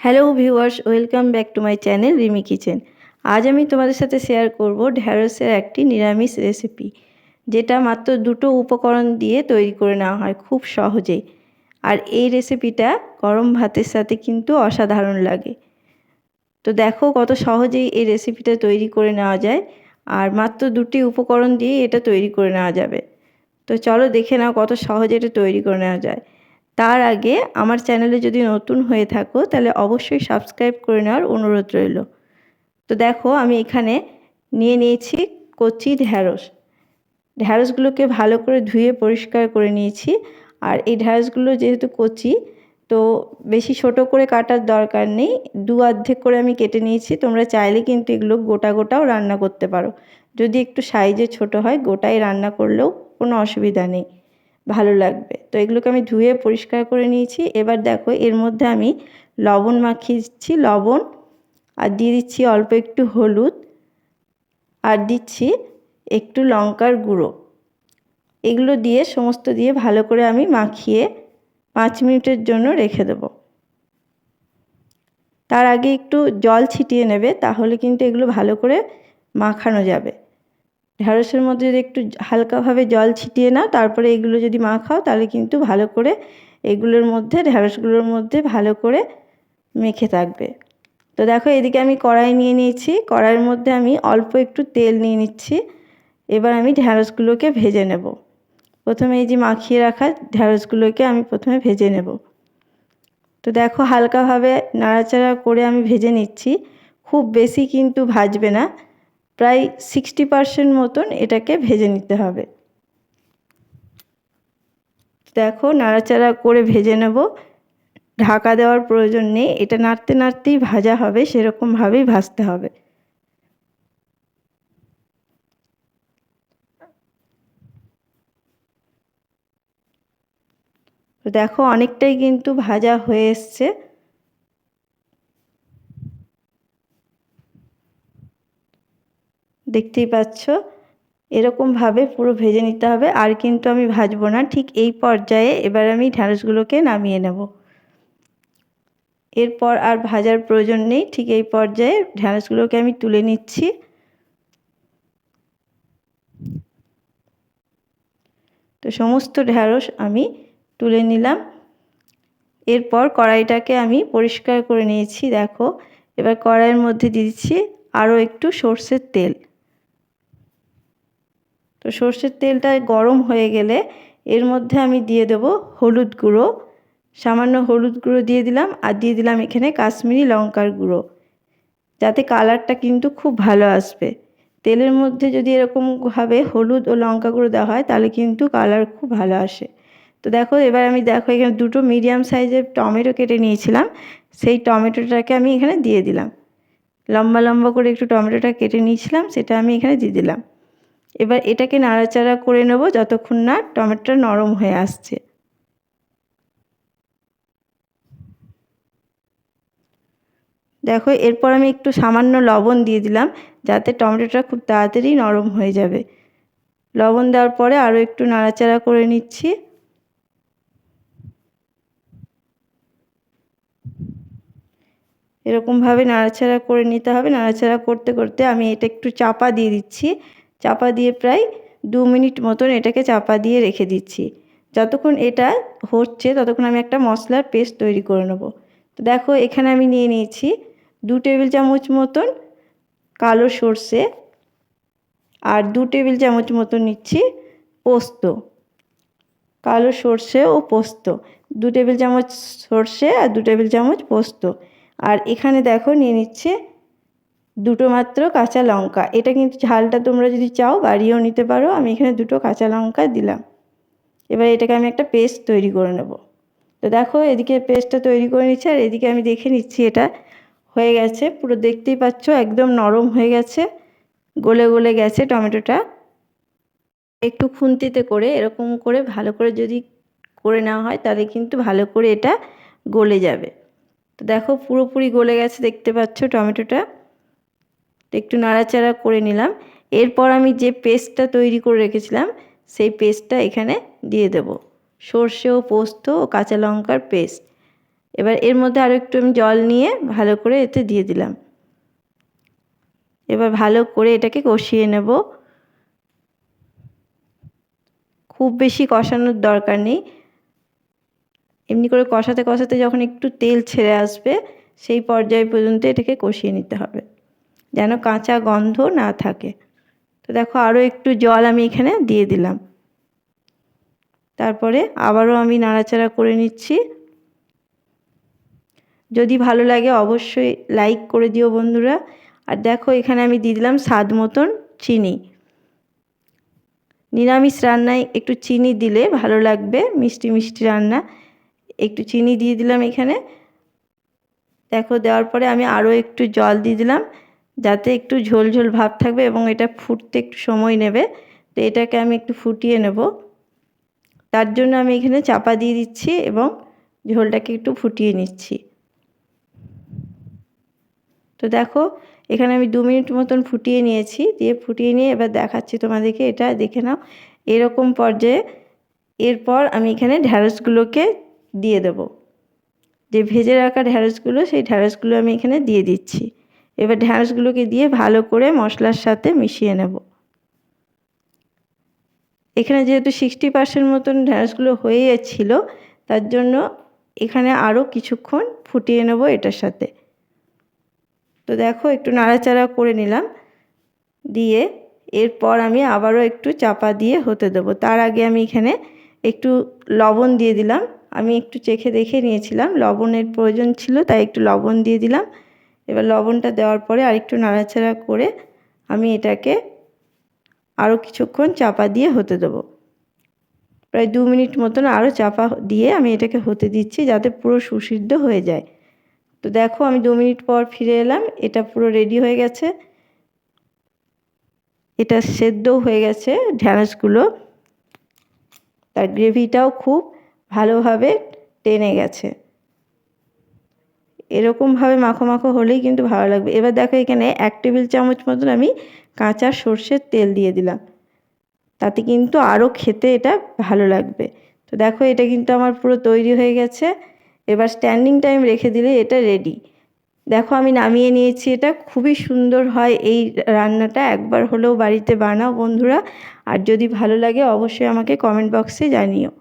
Hello viewers, welcome back to my channel Rimi kitchen. আজ আমি তোমাদের সাথে শেয়ার করব ঢ্যাঁড়সের একটি নিরামিষ রেসিপি, যেটা মাত্র দুটো উপকরণ দিয়ে তৈরি করে নেওয়া হয় খুব সহজেই। আর এই রেসিপিটা গরম ভাতের সাথে কিন্তু অসাধারণ লাগে। তো দেখো কত সহজেই এই রেসিপিটা তৈরি করে নেওয়া যায়, আর মাত্র দুটি উপকরণ দিয়ে এটা তৈরি করে নেওয়া যাবে। তো চলো দেখে নাও কত সহজে এটা তৈরি করে নেওয়া যায়। তার আগে আমার চ্যানেলে যদি নতুন হয়ে থাকো তাহলে অবশ্যই সাবস্ক্রাইব করে নেওয়ার অনুরোধ রইল। তো দেখো আমি এখানে নিয়ে নিয়েছি কচি ঢ্যাঁড়স। ঢ্যাঁড়সগুলোকে ভালো করে ধুয়ে পরিষ্কার করে নিয়েছি। আর এই ঢ্যাঁড়সগুলো যেহেতু কচি, তো বেশি ছোট করে কাটার দরকার নেই, দু অর্ধেক করে আমি কেটে নিয়েছি। তোমরা চাইলে কিন্তু এগুলো গোটা গোটাও রান্না করতে পারো। যদি একটু সাইজে ছোট হয় গোটাই রান্না করলেও কোনো অসুবিধা নেই, ভালো লাগবে। তো এগুলোকে আমি ধুয়ে পরিষ্কার করে নিয়েছি। এবার দেখো এর মধ্যে আমি লবণ মাখিয়ে দিচ্ছি, লবণ, আর দিয়ে দিচ্ছি অল্প একটু হলুদ, আর দিচ্ছি একটু লঙ্কার গুঁড়ো। এগুলো দিয়ে সমস্ত দিয়ে ভালো করে আমি মাখিয়ে 5 মিনিটের জন্য রেখে দেব। তার আগে একটু জল ছিটিয়ে নেবে, তাহলে কিন্তু এগুলো ভালো করে মাখানো যাবে। ঢ্যাঁড়সের মধ্যে যদি একটু হালকাভাবে জল ছিটিয়ে নাও, তারপরে এগুলো যদি মাখাও তাহলে কিন্তু ভালো করে এগুলোর মধ্যে, ঢ্যাঁড়সগুলোর মধ্যে ভালো করে মেখে থাকবে। তো দেখো এদিকে আমি কড়াই নিয়ে নিয়েছি, কড়াইয়ের মধ্যে আমি অল্প একটু তেল নিয়ে নিচ্ছি। এবার আমি ঢ্যাঁড়সগুলোকে ভেজে নেব। প্রথমে এই যে মাখিয়ে রাখা ঢ্যাঁড়সগুলোকে আমি প্রথমে ভেজে নেব। তো দেখো হালকাভাবে নাড়াচাড়া করে আমি ভেজে নিচ্ছি, খুব বেশি কিন্তু ভাজবে না, প্রায় 60% মতন এটাকে ভেজে নিতে হবে। দেখো নাড়াচাড়া করে ভেজে নেব, ঢাকা দেওয়ার প্রয়োজন নেই, এটা নাড়তে নাড়তেই ভাজা হবে, সেরকমভাবেই ভাজতে হবে। তো দেখো অনেকটাই কিন্তু ভাজা হয়ে এসছে। দেখতেই পাচ্ছ, এরকমভাবে পুরো ভেজে নিতে হবে, আর কিন্তু আমি ভাজবো না। ঠিক এই পর্যায়ে এবার আমি ঢ্যাঁড়সগুলোকে নামিয়ে নেব। এরপর আর ভাজার প্রয়োজন নেই, ঠিক এই পর্যায়ে ঢ্যাঁড়সগুলোকে আমি তুলে নিচ্ছি। তো সমস্ত ঢ্যাঁড়স আমি তুলে নিলাম। এরপর কড়াইটাকে আমি পরিষ্কার করে নিয়েছি। দেখো এবার কড়াইয়ের মধ্যে দিয়ে দিচ্ছি আরও একটু সর্ষের তেল। তো সর্ষের তেলটা গরম হয়ে গেলে এর মধ্যে আমি দিয়ে দেব হলুদ গুঁড়ো, সামান্য হলুদ গুঁড়ো দিয়ে দিলাম, আর দিয়ে দিলাম এখানে কাশ্মীরি লঙ্কার গুঁড়ো, যাতে কালারটা কিন্তু খুব ভালো আসবে। তেলের মধ্যে যদি এরকমভাবে হলুদ ও লঙ্কা গুঁড়ো দেওয়া হয় তাহলে কিন্তু কালার খুব ভালো আসে। তো দেখো এবার আমি এখানে দুটো মিডিয়াম সাইজের টমেটো কেটে নিয়েছিলাম, সেই টমেটোটাকে আমি এখানে দিয়ে দিলাম। লম্বা লম্বা করে একটু টমেটোটা কেটে নিয়েছিলাম, সেটা আমি এখানে দিয়ে দিলাম। এবার এটাকে নাড়াচাড়া করে নেব যতক্ষণ না টমেটোটা নরম হয়ে আসছে। দেখো এরপর আমি একটু সামান্য লবণ দিয়ে দিলাম, যাতে টমেটোটা খুব তাড়াতাড়ি নরম হয়ে যাবে। লবণ দেওয়ার পরে আরও একটু নাড়াচাড়া করে নিচ্ছি। এরকমভাবে নাড়াচাড়া করে নিতে হবে। নাড়াচাড়া করতে করতে আমি এটা একটু চাপা দিয়ে দিচ্ছি। চাপা দিয়ে প্রায় 2 মিনিট মতন এটাকে চাপা দিয়ে রেখে দিচ্ছি। যতক্ষণ এটা হচ্ছে ততক্ষণ আমি একটা মশলার পেস্ট তৈরি করে নেব। তো দেখো এখানে আমি নিয়ে নিয়েছি 2 টেবিল চামচ মতন কালো সর্ষে, আর 2 টেবিল চামচ মতন নিচ্ছি পোস্ত। কালো সর্ষে ও পোস্ত, 2 টেবিল চামচ সর্ষে আর 2 টেবিল চামচ পোস্ত। আর এখানে দেখো নিয়ে নিচ্ছে দুটো মাত্র কাঁচা লঙ্কা। এটা কিন্তু ঝালটা তোমরা যদি চাও বাড়িয়েও নিতে পারো, আমি এখানে দুটো কাঁচা লঙ্কা দিলাম। এবার এটাকে আমি একটা পেস্ট তৈরি করে নেব। তো দেখো এদিকে পেস্টটা তৈরি করে নিচ্ছি, আর এদিকে আমি দেখে নিচ্ছি এটা হয়ে গেছে। পুরো দেখতেই পাচ্ছ একদম নরম হয়ে গেছে, গলে গলে গেছে টমেটোটা। একটু খুন্তিতে করে এরকম করে ভালো করে যদি করে নেওয়া হয় তাহলে কিন্তু ভালো করে এটা গলে যাবে। তো দেখো পুরোপুরি গলে গেছে, দেখতে পাচ্ছ টমেটোটা। একটু নাড়াচাড়া করে নিলাম। এরপর আমি যে পেস্টটা তৈরি করে রেখেছিলাম সেই পেস্টটা এখানে দিয়ে দেব, সর্ষে ও পোস্ত ও কাঁচা লঙ্কার পেস্ট। এবার এর মধ্যে আরও একটু আমি জল নিয়ে ভালো করে এতে দিয়ে দিলাম। এবার ভালো করে এটাকে কষিয়ে নেব। খুব বেশি কষানোর দরকার নেই, এমনি করে কষাতে কষাতে যখন একটু তেল ছেড়ে আসবে সেই পর্যায় পর্যন্ত এটাকে কষিয়ে নিতে হবে, যেন কাঁচা গন্ধ না থাকে। তো দেখো আরও একটু জল আমি এখানে দিয়ে দিলাম। তারপরে আবারও আমি নাড়াচাড়া করে নিচ্ছি। যদি ভালো লাগে অবশ্যই লাইক করে দিও বন্ধুরা। আর দেখো এখানে আমি দিয়ে দিলাম স্বাদ মতন চিনি। নিরামিষ রান্নায় একটু চিনি দিলে ভালো লাগবে, মিষ্টি মিষ্টি রান্না। একটু চিনি দিয়ে দিলাম এখানে। দেখো দেওয়ার পরে আমি আরও একটু জল দিয়ে দিলাম, যাতে একটু ঝোল ঝোল ভাব থাকবে এবং এটা ফুটতে একটু সময় নেবে। তো এটাকে আমি একটু ফুটিয়ে নেব, তার জন্য আমি এখানে চাপা দিয়ে দিচ্ছি এবং ঝোলটাকে একটু ফুটিয়ে নিচ্ছি। তো দেখো এখানে আমি 2 মিনিট মতন ফুটিয়ে নিয়েছি, দিয়ে ফুটিয়ে নিয়ে এবার দেখাচ্ছি তোমাদেরকে, এটা দেখে নাও এরকম পর্যায়ে। এরপর আমি এখানে ঢ্যাঁড়সগুলোকে দিয়ে দেব, যে ভেজে রাখা ঢ্যাঁড়সগুলো সেই ঢ্যাঁড়সগুলো আমি এখানে দিয়ে দিচ্ছি। এবার ঢ্যাঁড়সগুলোকে দিয়ে ভালো করে মশলার সাথে মিশিয়ে নেব। এখানে যেহেতু 60% মতন ঢ্যাঁড়সগুলো হয়ে যাচ্ছিল, তার জন্য এখানে আরও কিছুক্ষণ ফুটিয়ে নেব এটার সাথে। তো দেখো একটু নাড়াচাড়া করে নিলাম, দিয়ে এরপর আমি আবারও একটু চাপা দিয়ে হতে দেবো। তার আগে আমি এখানে একটু লবণ দিয়ে দিলাম। আমি একটু চেখে দেখে নিয়েছিলাম লবণের প্রয়োজন ছিল, তাই একটু লবণ দিয়ে দিলাম। এবার লবণটা দেওয়ার পরে আরেকটু নাড়াচাড়া করে আমি এটাকে আরও কিছুক্ষণ চাপা দিয়ে হতে দেবো। প্রায় 2 মিনিট মতন আরও চাপা দিয়ে আমি এটাকে হতে দিচ্ছি, যাতে পুরো সুসিদ্ধ হয়ে যায়। তো দেখো আমি 2 মিনিট পর ফিরে এলাম, এটা পুরো রেডি হয়ে গেছে। এটা সেদ্ধও হয়ে গেছে ঢ্যাঁড়সগুলো, তার গ্রেভিটাও খুব ভালোভাবে টেনে গেছে। এরকমভাবে মাখো মাখো হলেই কিন্তু ভালো লাগবে। এবার দেখো এখানে 1 টেবিল চামচ মতন আমি কাঁচা সর্ষের তেল দিয়ে দিলাম, তাতে কিন্তু আরও খেতে এটা ভালো লাগবে। তো দেখো এটা কিন্তু আমার পুরো তৈরি হয়ে গেছে। এবার স্ট্যান্ডিং টাইম রেখে দিলে এটা রেডি। দেখো আমি নামিয়ে নিয়েছি, এটা খুবই সুন্দর হয় এই রান্নাটা, একবার হলেও বাড়িতে বানাও বন্ধুরা। আর যদি ভালো লাগে অবশ্যই আমাকে কমেন্ট বক্সে জানিও।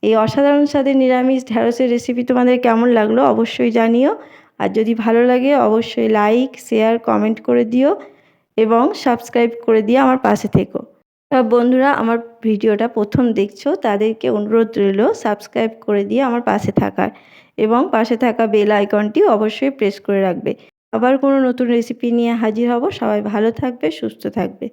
এই অসাধারণ স্বাদের নিরামিষ ঢ্যাঁড়সের রেসিপি তোমাদের কেমন লাগলো অবশ্যই জানিও। আর যদি ভালো লাগে অবশ্যই লাইক শেয়ার কমেন্ট করে দিও এবং সাবস্ক্রাইব করে দিয়ে আমার পাশে থেকো। বন্ধুরা আমার ভিডিওটা প্রথম দেখছো তাদেরকে অনুরোধ রইল সাবস্ক্রাইব করে দিয়ে আমার পাশে থাকার, এবং পাশে থাকা বেল আইকনটি অবশ্যই প্রেস করে রাখবে। আবার কোনো নতুন রেসিপি নিয়ে হাজির হব। সবাই ভালো থাকবে, সুস্থ থাকবে।